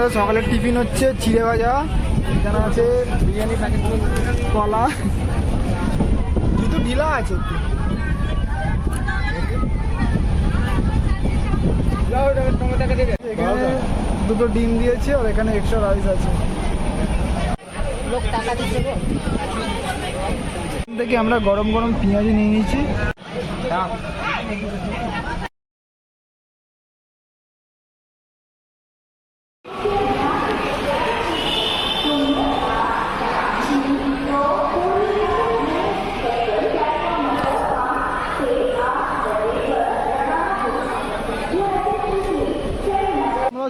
আমাদের সকালের টিফিন হচ্ছে চিড়ে ভাজা, এখানে আছে বিরিয়ানি প্যাকেট, কলা, কিন্তু ঢিলা আছে একটু। এখানে দুটো ডিম দিয়েছে আর এখানে এক্সট্রা রাইস আছে। থেকে আমরা গরম গরম পেঁয়াজি নিয়ে নিয়েছি।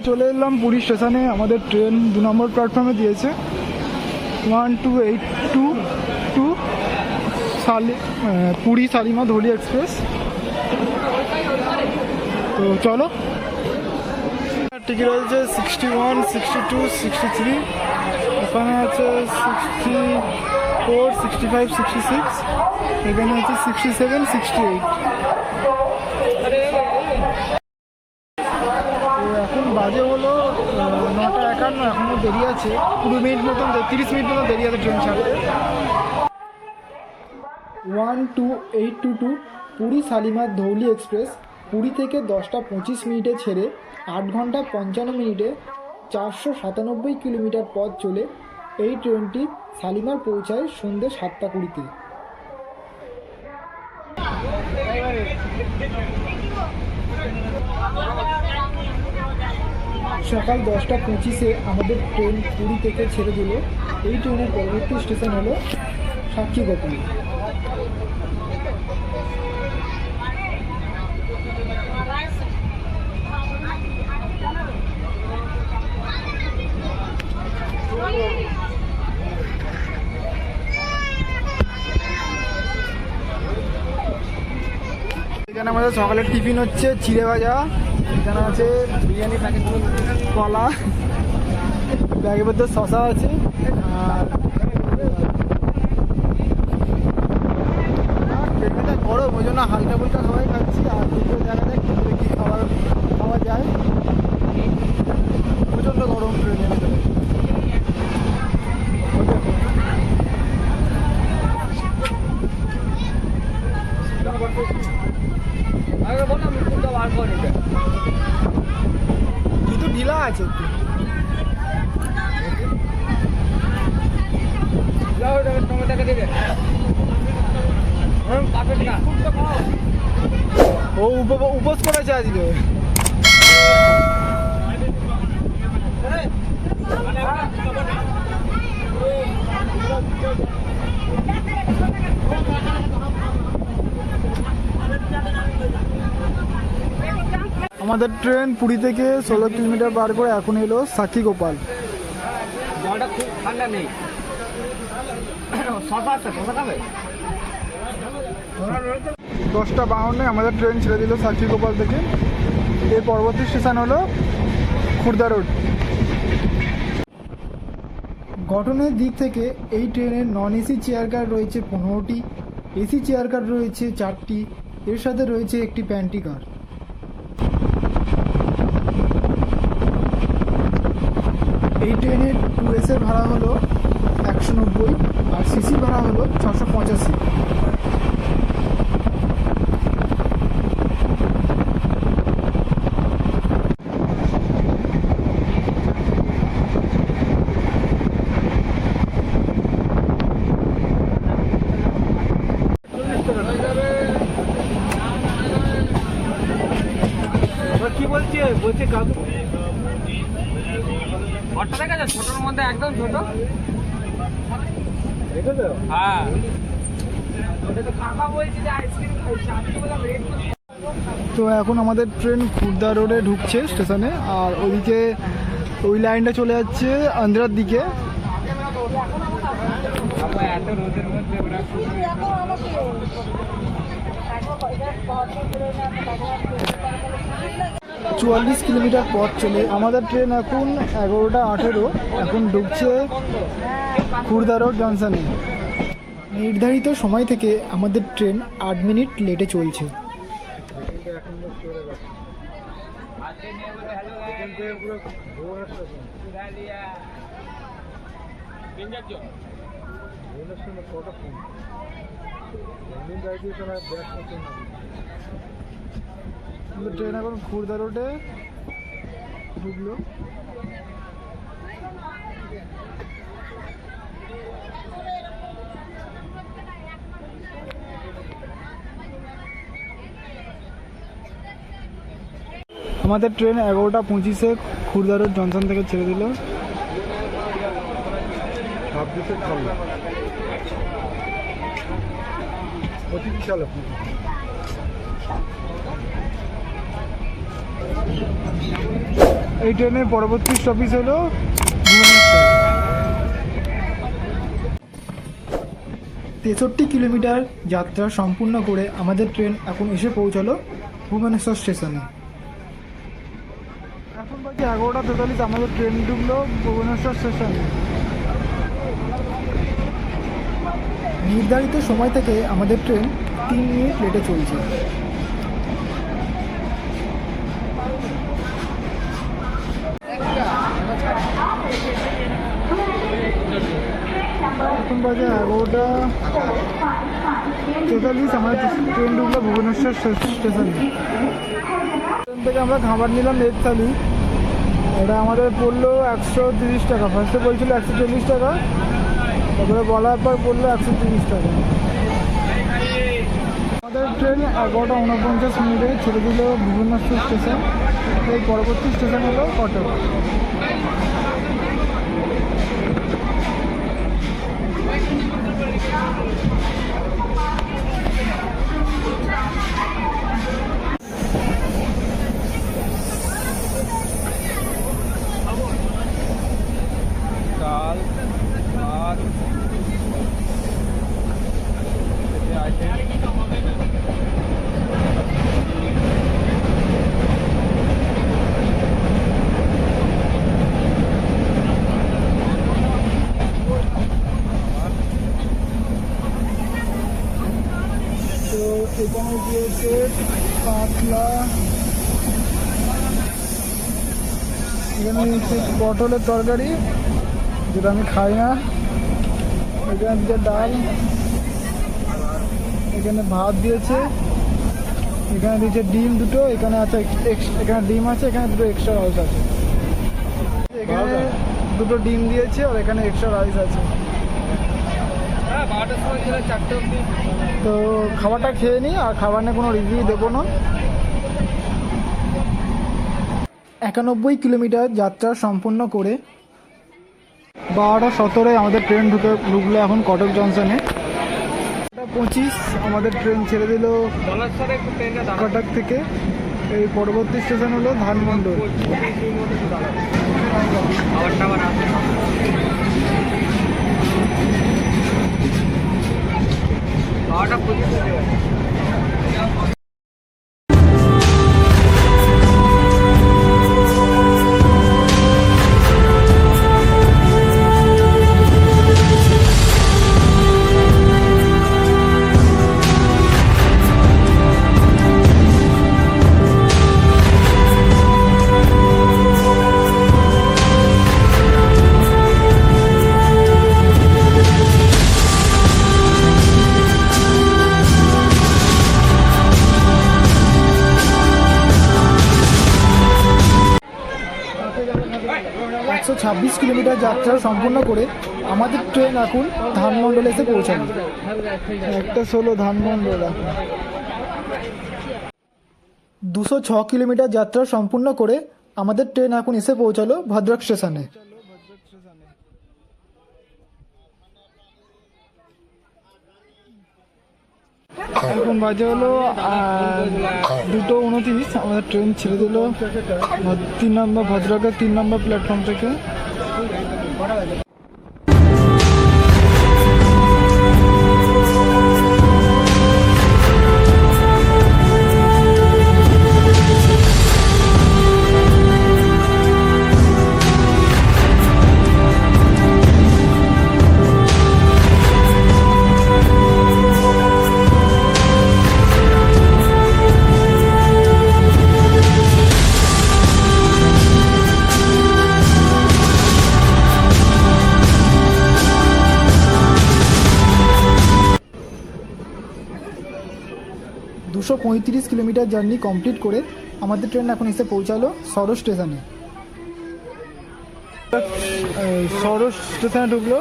চলে এলাম পুরী স্টেশনে। আমাদের ট্রেন 2 নম্বর প্ল্যাটফর্মে দিয়েছে 1282 পুরী শালিমার ধৌলি এক্সপ্রেস। তো চলো, টিকিট রয়েছে 61, 62, 63, ওখানে আছে 64, 65, 66, এখানে আছে 67, 68। এখন বাজে হলো 9:51, এখনও দেরি আছে 20 মিনিট মতন, 30 মিনিট মতন দেরি আছে ট্রেন ছাড়তে। 12822 পুরী শালিমার ধৌলি এক্সপ্রেস পুরী থেকে 10:25 ছেড়ে 8 ঘন্টা 55 মিনিটে 497 কিলোমিটার পথ চলে এই ট্রেনটি শালিমার পৌঁছায় সন্ধ্যে 7:20-তে। সকাল 10:25-এ আমাদের ট্রেন পুরী থেকে ছেড়ে দিল। এই ট্রেনের পরবর্তী স্টেশন হলো সাক্ষীগোপাল। এখানে আমাদের সকালের টিফিন হচ্ছে চিড়ে ভাজা, এখানে আছে বিরিয়ানি প্যাকেট, কলা, ব্যাগের মধ্যে শশা আছে, আর ট্রেনটা গরম ওই জন্য হালকা ফুলকা খাবার খাচ্ছি। আর দুটো দেখা যায় কি খাবার খাওয়া যায়, প্রচণ্ড গরম ট্রেনের ভিতরে। কিন্তু ঢিলা আছে একটু। ও উপোস করেছে আজকে। আমাদের ট্রেন পুরী থেকে 16 কিলোমিটার পার করে এখন এলো সাক্ষীগোপাল। জলটা খুব ঠান্ডা নেই, শশা আছে, শশা খাবে। 10:52 আমাদের ট্রেন ছেড়ে দিল সাক্ষীগোপাল থেকে। এর পরবর্তী স্টেশন হলো খুর্দা রোড। গঠনের দিক থেকে এই ট্রেনের নন এসি চেয়ার কার রয়েছে 15টি, এসি চেয়ার কার রয়েছে 4টি, এর সাথে রয়েছে একটি প্যান্ট্রি কার। এই ট্রেনের 2S এর ভাড়া হলো 190 আর সিসি ভাড়া হলো 685। কি বলছে কাকু, ঘরটা দেখা যায় ছোটোর মধ্যে, একদম ছোট। হ্যাঁ, তো এখন আমাদের ট্রেন খুর্দা রোডে ঢুকছে স্টেশনে, আর ওইদিকে ওই লাইনটা চলে যাচ্ছে আন্ধ্রার দিকে। এত রোদের মধ্যে 44 কিলোমিটার পথ চলে আমাদের ট্রেন এখন 11:18 এখন ঢুকছে খুর্দা রোড জংশনে। নির্ধারিত সময় থেকে আমাদের ট্রেন 8 মিনিট লেটে চলছে। ট্রেন এখন খুর্দা রোডে ঢুকলো। আমাদের ট্রেন 11:25-এ খুর্দা রোড জংশন থেকে ছেড়ে দিল। এই ট্রেনের পরবর্তী স্টপেজ হলো ভুবনেশ্বর। 63 কিলোমিটার যাত্রা সম্পূর্ণ করে আমাদের ট্রেন এখন এসে পৌঁছালো ভুবনেশ্বর স্টেশনে। এখন বাজে 11:43, আমাদের ট্রেন ঢুকলো ভুবনেশ্বর স্টেশনে। নির্ধারিত সময় থেকে আমাদের ট্রেন 3 মিনিট লেটে চলছে। এখন বাজে 11:43, আমাদের ট্রেন ঢুকলো ভুবনেশ্বর স্টেশনে। ট্রেন থেকে আমরা খাবার নিলাম এগ থালি। এটা আমাদের পড়লো 130 টাকা। ফার্স্টে বলছিল 140 টাকা, তারপরে বলার পর পড়লো 130 টাকা। আমাদের ট্রেন 11:49 ছেড়ে দিল ভুবনেশ্বর স্টেশন। এই পরবর্তী স্টেশন হলো কটক। ডাল ভাত তো এখানে দিয়েছে কাতলা, এখানে দিয়েছে পটলের তরকারি, যেটা আমি খাই না। এখানে দিয়েছে ডাল, এখানে ভাত দিয়েছে, এখানে দিয়েছে ডিম দুটো, এখানে আছে এখানে ডিম আছে, এখানে দুটো এক্সট্রা রাইস আছে। এখানে দুটো ডিম দিয়েছে আর এখানে এক্সট্রা রাইস আছে। তো খাবারটা খেয়ে নিই, আর খাবার নিয়ে কোনো রিভিউ দেবো না। 91 কিলোমিটার যাত্রা সম্পূর্ণ করে 12:17 আমাদের ট্রেন ঢুকলো এখন কটক জংশনে। 25 আমাদের ট্রেন ছেড়ে দিল কটক থেকে। এই পরবর্তী স্টেশন হলো ধানমন্ডল। একশো 26 কিলোমিটার যাত্রা সম্পূর্ণ করে আমাদের ট্রেন এখন ধানমন্ডলে এসে পৌঁছালো। একটা 16 ধানমন্ডল। 206 কিলোমিটার যাত্রা সম্পূর্ণ করে আমাদের ট্রেন এখন এসে পৌঁছালো ভদ্রক স্টেশনে। এখন বাজে হলো 2:29, আমাদের ট্রেন ছেড়ে দিল 3 নম্বর ভদ্রকের 3 নম্বর প্ল্যাটফর্ম থেকে। 235 কিলোমিটার জার্নি কমপ্লিট করে আমাদের ট্রেন এখন এসে পৌঁছালো সরোজ স্টেশনে। সরোজ স্টেশনে ঢুকলো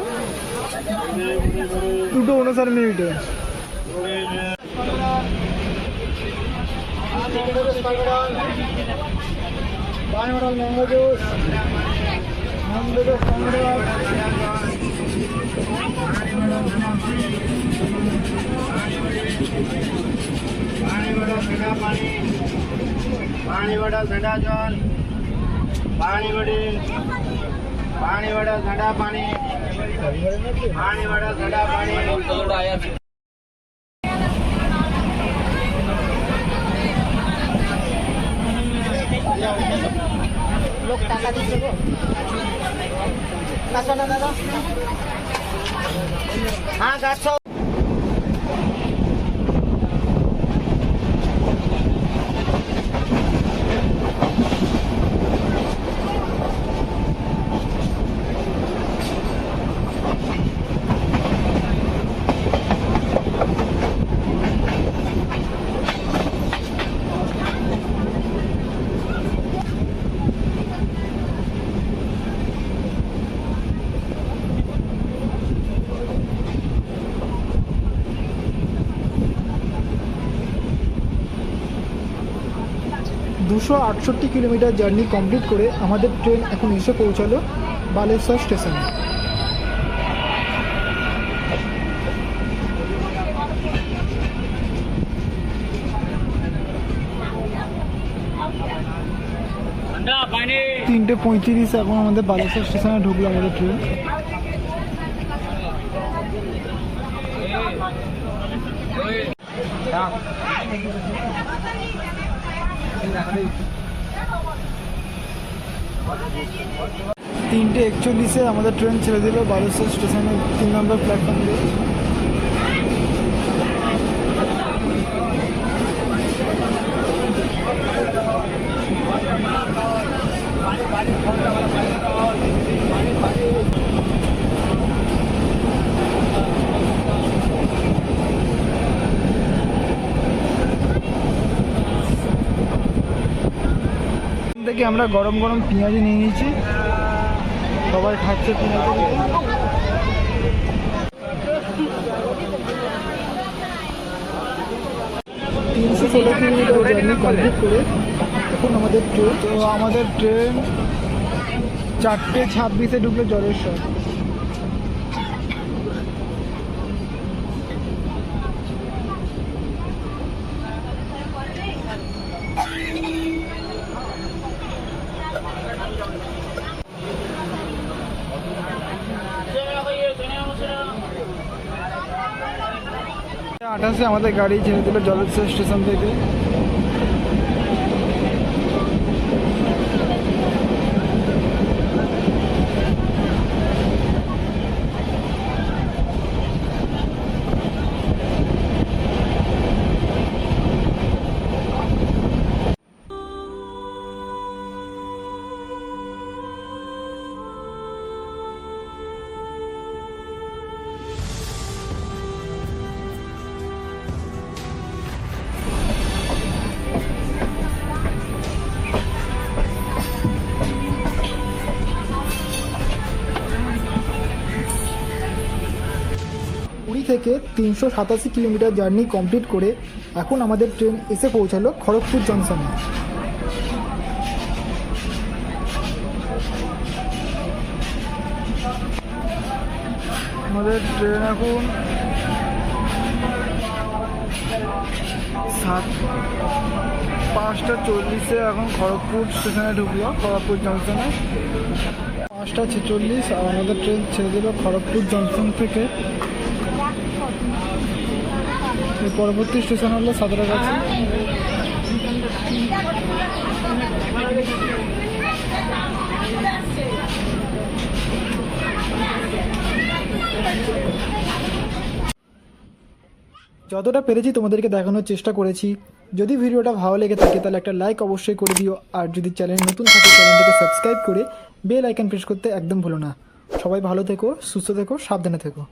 2:59 पानी वड़ा ठंडा जल पानी वड़ी पानी वड़ा ठंडा पानी पानी वड़ा ठंडा पानी लोग टाका दीजिए वो कासो ना दादा हाँ कासो। দুশো 268 কিলোমিটার জার্নি কমপ্লিট করে আমাদের ট্রেন এখন এসে পৌঁছালো বালেশ্বর স্টেশনে। ठंडा पानी 3:35 এখন আমাদের বালেশ্বর স্টেশনে ঢুকলো আমাদের ট্রেন। তিনটে 41 আমাদের ট্রেন ছেড়ে দিল বালেশ্বর স্টেশনে 3 নম্বর প্ল্যাটফর্ম দিয়ে। থেকে আমরা গরম গরম পেঁয়াজি নিয়ে নিয়েছি, সবাই খাচ্ছে পেঁয়াজি। 316 কিলোমিটার জার্নি কমপ্লিট করে এখন আমাদের ট্রেন 4:26 ঢুকলো জলেশ্বর। আঠাশে আমাদের গাড়ি ছেড়ে দিল জলেশ্বর স্টেশন থেকে। পুরী থেকে 387 কিলোমিটার জার্নি কমপ্লিট করে এখন আমাদের ট্রেন এসে পৌঁছালো খড়গপুর জংশনে। আমাদের ট্রেন এখন 5:40 এখন খড়গপুর স্টেশনে ঢুকলো, খড়গপুর জংশনে। 5:46 আর আমাদের ট্রেন ছেড়ে দিল খড়গপুর জংশন থেকে। এর পরবর্তী স্টেশন হলো সাঁতরাগাছি। যতটা পেরেছি তোমাদেরকে দেখানোর চেষ্টা করেছি। যদি ভিডিওটা ভালো লেগে থাকে তাহলে একটা লাইক অবশ্যই করে দিও, আর যদি চ্যানেল নতুন থাকে চ্যানেলটাকে সাবস্ক্রাইব করে বেল আইকন প্রেস করতে একদম ভুলো না। সবাই ভালো থেকো, সুস্থ থেকো, সাবধানে থেকো।